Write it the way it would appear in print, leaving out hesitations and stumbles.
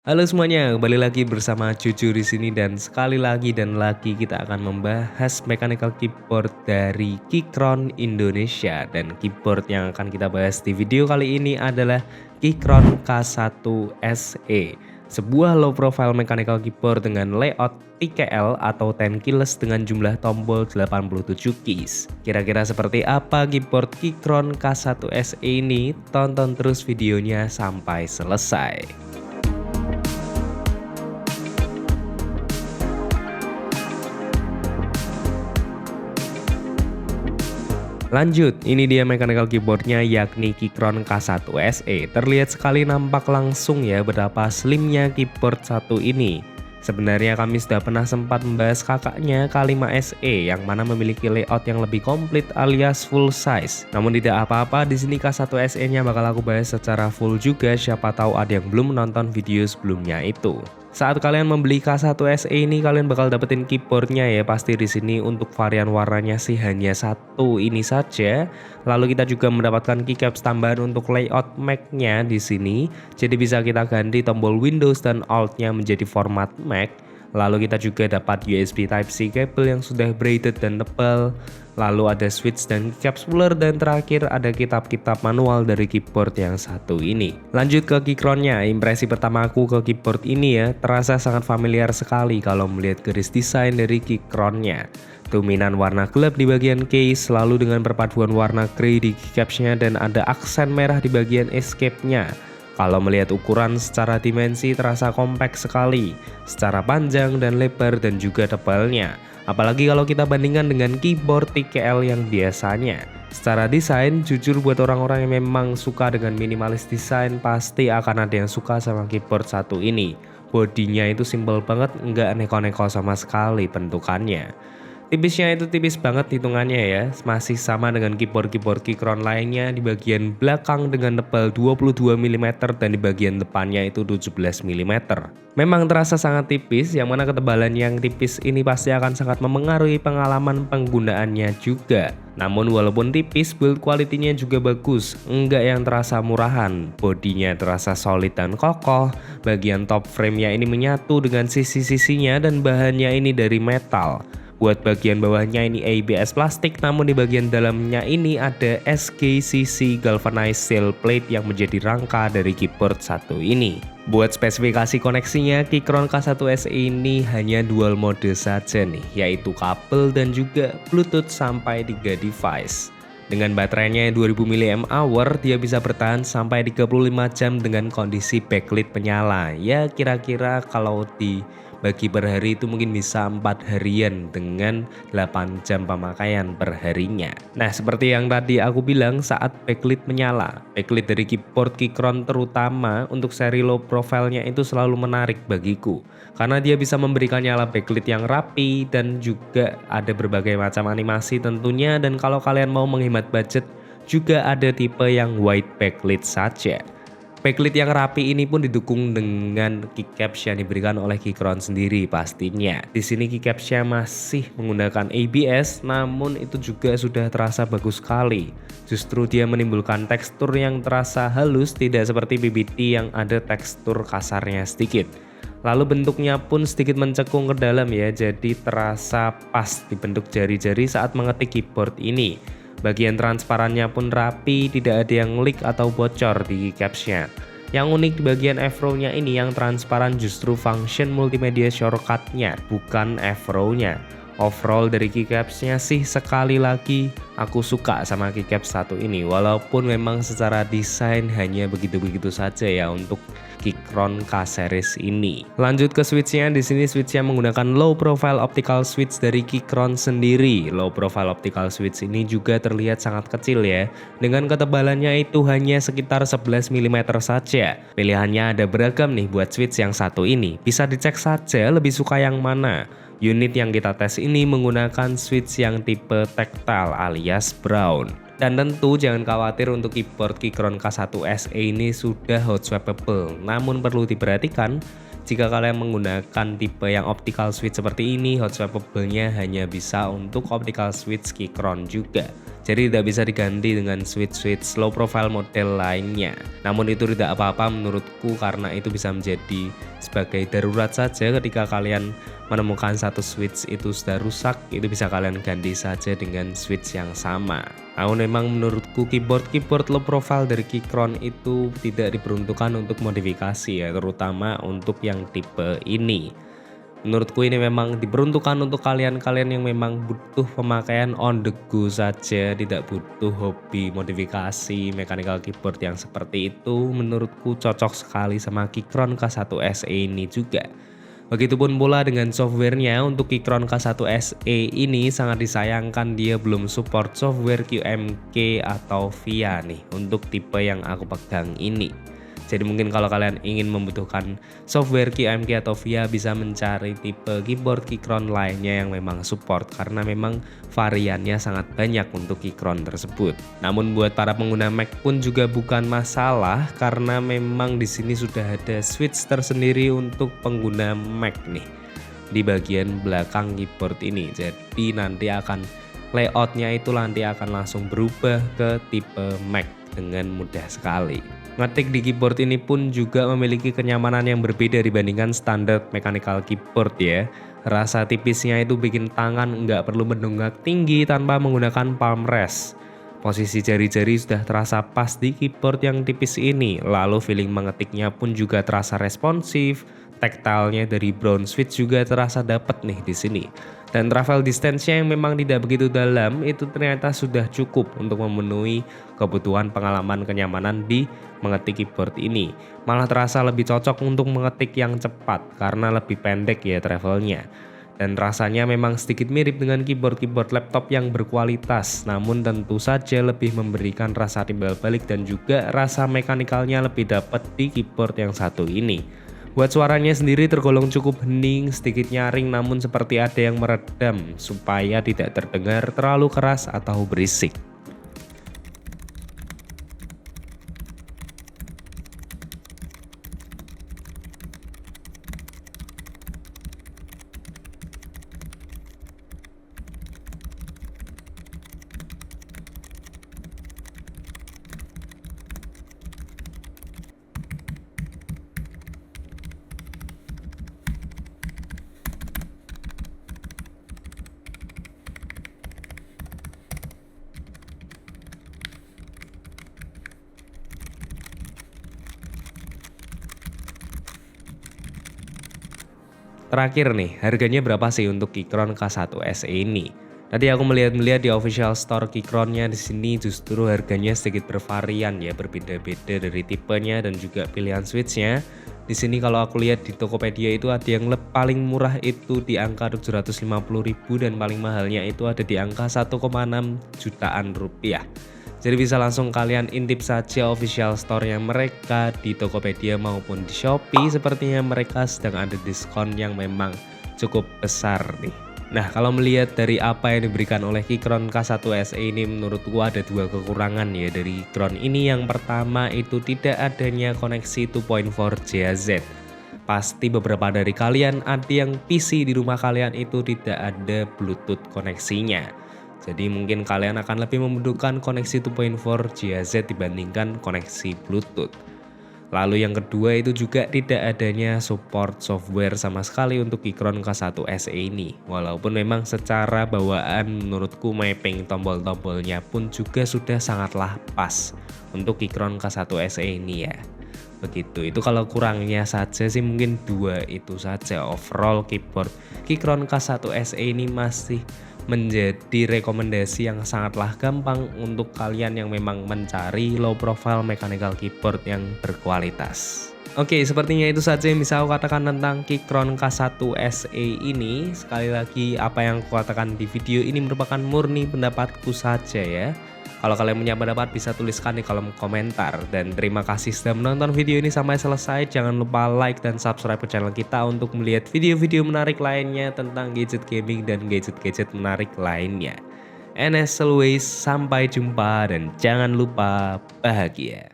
Halo semuanya, kembali lagi bersama Cucu di sini dan sekali lagi kita akan membahas mechanical keyboard dari Keychron Indonesia, dan keyboard yang akan kita bahas di video kali ini adalah Keychron K1 SE, sebuah low profile mechanical keyboard dengan layout TKL atau 10 keyless dengan jumlah tombol 87 keys. Kira-kira seperti apa keyboard Keychron K1 SE ini? Tonton terus videonya sampai selesai. Lanjut, ini dia mechanical keyboardnya yakni Keychron K1 SE. Terlihat sekali nampak langsung ya betapa slimnya keyboard satu ini. Sebenarnya kami sudah pernah sempat membahas kakaknya K5 SE yang mana memiliki layout yang lebih komplit alias full size. Namun tidak apa-apa, di sini K1 SE-nya bakal aku bahas secara full juga, siapa tahu ada yang belum menonton video sebelumnya itu. Saat kalian membeli K1 SE ini, kalian bakal dapetin keyboardnya ya. Pasti di sini untuk varian warnanya sih hanya satu ini saja. Lalu kita juga mendapatkan keycaps tambahan untuk layout Mac-nya di sini. Jadi bisa kita ganti tombol Windows dan Alt-nya menjadi format Mac. Lalu kita juga dapat USB Type-C kabel yang sudah braided dan tebal. Lalu ada switch dan keycaps puller, dan terakhir ada kitab-kitab manual dari keyboard yang satu ini. Lanjut ke Keychronnya, impresi pertama aku ke keyboard ini ya, terasa sangat familiar sekali kalau melihat garis desain dari Keychronnya. Dominan warna gelap di bagian case, lalu dengan perpaduan warna grey di keycapsnya dan ada aksen merah di bagian escape-nya. Kalau melihat ukuran secara dimensi terasa kompak sekali, secara panjang dan lebar dan juga tebalnya. Apalagi kalau kita bandingkan dengan keyboard TKL yang biasanya. Secara desain, jujur buat orang-orang yang memang suka dengan minimalis desain, pasti akan ada yang suka sama keyboard satu ini. Bodinya itu simple banget, nggak neko-neko sama sekali bentukannya. Tipisnya itu tipis banget hitungannya ya, masih sama dengan keyboard-keyboard Keychron lainnya, di bagian belakang dengan tebal 22 mm dan di bagian depannya itu 17 mm. Memang terasa sangat tipis, yang mana ketebalan yang tipis ini pasti akan sangat memengaruhi pengalaman penggunaannya juga. Namun walaupun tipis, build quality-nya juga bagus, enggak yang terasa murahan. Bodinya terasa solid dan kokoh, bagian top frame-nya ini menyatu dengan sisi-sisinya dan bahannya ini dari metal. Buat bagian bawahnya ini ABS plastik, namun di bagian dalamnya ini ada SKCC galvanized steel plate yang menjadi rangka dari keyboard satu ini. Buat spesifikasi koneksinya, Keychron K1 SE ini hanya dual mode saja nih, yaitu kabel dan juga Bluetooth sampai 3 device. Dengan baterainya 2000 mAh, dia bisa bertahan sampai 35 jam dengan kondisi backlit menyala. Ya kira-kira kalau dibagi per hari itu mungkin bisa 4 harian dengan 8 jam pemakaian per harinya. Nah, seperti yang tadi aku bilang, saat backlit menyala, backlit dari keyboard Keychron terutama untuk seri low profile-nya itu selalu menarik bagiku. Karena dia bisa memberikan nyala backlit yang rapi dan juga ada berbagai macam animasi tentunya, dan kalau kalian mau menghemat budget juga ada tipe yang white backlit saja. Backlit yang rapi ini pun didukung dengan keycaps yang diberikan oleh Keychron sendiri pastinya. Di sini keycapsnya masih menggunakan ABS, namun itu juga sudah terasa bagus sekali. Justru dia menimbulkan tekstur yang terasa halus, tidak seperti BBT yang ada tekstur kasarnya sedikit. Lalu bentuknya pun sedikit mencekung ke dalam ya, jadi terasa pas di bentuk jari-jari saat mengetik keyboard ini. Bagian transparannya pun rapi, tidak ada yang leak atau bocor di keycapsnya. Yang unik di bagian F-row-nya ini, yang transparan justru function multimedia shortcut-nya, bukan F-row-nya. Overall dari keycapsnya sih sekali lagi aku suka sama keycaps satu ini, walaupun memang secara desain hanya begitu-begitu saja ya untuk Keychron K series ini. Lanjut ke switchnya, di sini switchnya menggunakan low profile optical switch dari Keychron sendiri. Low profile optical switch ini juga terlihat sangat kecil ya, dengan ketebalannya itu hanya sekitar 11 mm saja. Pilihannya ada beragam nih buat switch yang satu ini, bisa dicek saja lebih suka yang mana. Unit yang kita tes ini menggunakan switch yang tipe tactile alias brown. Dan tentu jangan khawatir, untuk keyboard Keychron K1 SE ini sudah hot swappable. Namun perlu diperhatikan, jika kalian menggunakan tipe yang optical switch seperti ini, hot swappable-nya hanya bisa untuk optical switch Keychron juga. Jadi tidak bisa diganti dengan switch-switch low profile model lainnya. Namun itu tidak apa-apa menurutku karena itu bisa menjadi sebagai darurat saja ketika kalian menemukan satu switch itu sudah rusak, itu bisa kalian ganti saja dengan switch yang sama. Namun memang menurutku keyboard low profile dari Keychron itu tidak diperuntukkan untuk modifikasi ya, terutama untuk yang tipe ini. Menurutku ini memang diperuntukkan untuk kalian-kalian yang memang butuh pemakaian on the go saja, tidak butuh hobi modifikasi mechanical keyboard yang seperti itu. Menurutku cocok sekali sama Keychron K1 SE ini juga. Begitupun pula dengan softwarenya. Untuk Keychron K1 SE ini sangat disayangkan dia belum support software QMK atau VIA nih untuk tipe yang aku pegang ini. Jadi mungkin kalau kalian ingin membutuhkan software QMK atau VIA bisa mencari tipe keyboard Keychron lainnya yang memang support karena memang variannya sangat banyak untuk Keychron tersebut. Namun buat para pengguna Mac pun juga bukan masalah karena memang di sini sudah ada switch tersendiri untuk pengguna Mac nih di bagian belakang keyboard ini. Jadi nanti akan layoutnya itu nanti akan langsung berubah ke tipe Mac dengan mudah sekali. Ngetik di keyboard ini pun juga memiliki kenyamanan yang berbeda dibandingkan standar mechanical keyboard ya. Rasa tipisnya itu bikin tangan nggak perlu mendongak tinggi tanpa menggunakan palm rest. Posisi jari-jari sudah terasa pas di keyboard yang tipis ini. Lalu feeling mengetiknya pun juga terasa responsif. Tactile-nya dari brown switch juga terasa dapat nih di sini. Dan travel distance-nya yang memang tidak begitu dalam itu ternyata sudah cukup untuk memenuhi kebutuhan pengalaman kenyamanan di mengetik keyboard ini. Malah terasa lebih cocok untuk mengetik yang cepat karena lebih pendek ya travelnya. Dan rasanya memang sedikit mirip dengan keyboard-keyboard laptop yang berkualitas, namun tentu saja lebih memberikan rasa timbal balik dan juga rasa mekanikalnya lebih dapat di keyboard yang satu ini. Buat suaranya sendiri tergolong cukup hening, sedikit nyaring namun seperti ada yang meredam supaya tidak terdengar terlalu keras atau berisik. Terakhir nih, harganya berapa sih untuk Keychron K1 SE ini? Tadi aku melihat-lihat di official store Keychronnya di sini justru harganya sedikit bervarian ya, berbeda-beda dari tipenya dan juga pilihan switchnya. Di sini kalau aku lihat di Tokopedia itu ada yang paling murah itu di angka 750.000 dan paling mahalnya itu ada di angka 1,6 jutaan rupiah. Jadi bisa langsung kalian intip saja official store-nya mereka di Tokopedia maupun di Shopee. Sepertinya mereka sedang ada diskon yang memang cukup besar nih. Nah kalau melihat dari apa yang diberikan oleh Keychron K1 SE ini menurutku ada dua kekurangan ya dari Keychron ini. Yang pertama itu tidak adanya koneksi 2.4 JHZ. Pasti beberapa dari kalian ada yang PC di rumah kalian itu tidak ada Bluetooth koneksinya. Jadi mungkin kalian akan lebih membutuhkan koneksi 2.4 JHZ dibandingkan koneksi Bluetooth. Lalu yang kedua itu juga tidak adanya support software sama sekali untuk Keychron K1 SE ini. Walaupun memang secara bawaan menurutku mapping tombol-tombolnya pun juga sudah sangatlah pas untuk Keychron K1 SE ini ya. Begitu, itu kalau kurangnya saja sih mungkin dua itu saja. Overall keyboard Keychron K1 SE ini masih menjadi rekomendasi yang sangatlah gampang untuk kalian yang memang mencari low profile mechanical keyboard yang berkualitas. Oke, sepertinya itu saja yang bisa aku katakan tentang Keychron K1 SE ini. Sekali lagi apa yang aku katakan di video ini merupakan murni pendapatku saja ya. Kalau kalian punya pendapat bisa tuliskan di kolom komentar. Dan terima kasih sudah menonton video ini sampai selesai. Jangan lupa like dan subscribe ke channel kita untuk melihat video-video menarik lainnya tentang gadget gaming dan gadget-gadget menarik lainnya. And as always, sampai jumpa dan jangan lupa bahagia.